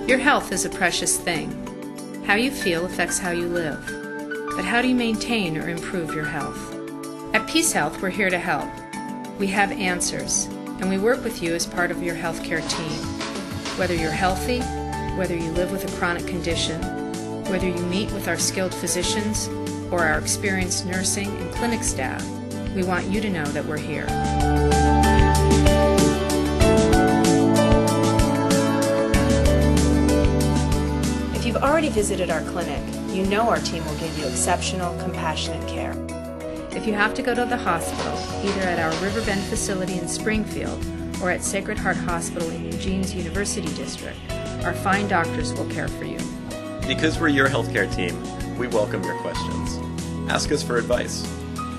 Your health is a precious thing. How you feel affects how you live. But how do you maintain or improve your health? At Peace Health, we're here to help. We have answers, and we work with you as part of your healthcare team. Whether you're healthy, whether you live with a chronic condition, whether you meet with our skilled physicians or our experienced nursing and clinic staff, we want you to know that we're here. If you've already visited our clinic, you know our team will give you exceptional, compassionate care. If you have to go to the hospital, either at our Riverbend facility in Springfield or at Sacred Heart Hospital in Eugene's University District, our fine doctors will care for you. Because we're your healthcare team, we welcome your questions. Ask us for advice.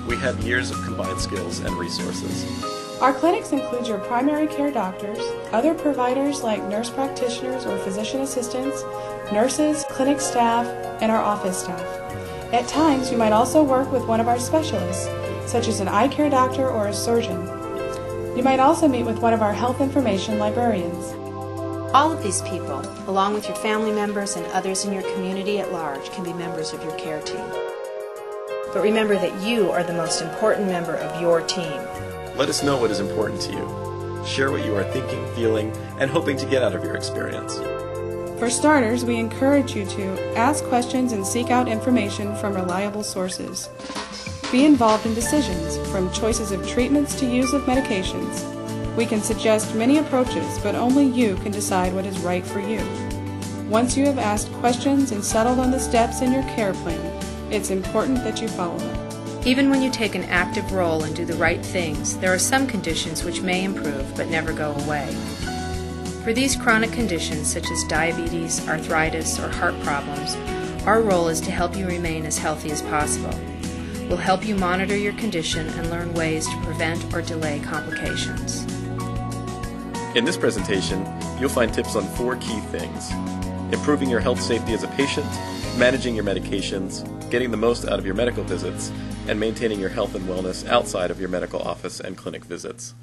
We have years of combined skills and resources. Our clinics include your primary care doctors, other providers like nurse practitioners or physician assistants, nurses, clinic staff, and our office staff. At times, you might also work with one of our specialists, such as an eye care doctor or a surgeon. You might also meet with one of our health information librarians. All of these people, along with your family members and others in your community at large, can be members of your care team. But remember that you are the most important member of your team. Let us know what is important to you. Share what you are thinking, feeling, and hoping to get out of your experience. For starters, we encourage you to ask questions and seek out information from reliable sources. Be involved in decisions, from choices of treatments to use of medications. We can suggest many approaches, but only you can decide what is right for you. Once you have asked questions and settled on the steps in your care plan, it's important that you follow them. Even when you take an active role and do the right things, there are some conditions which may improve but never go away. For these chronic conditions such as diabetes, arthritis, or heart problems, our role is to help you remain as healthy as possible. We'll help you monitor your condition and learn ways to prevent or delay complications. In this presentation, you'll find tips on 4 key things: improving your health safety as a patient, managing your medications, getting the most out of your medical visits, and maintaining your health and wellness outside of your medical office and clinic visits.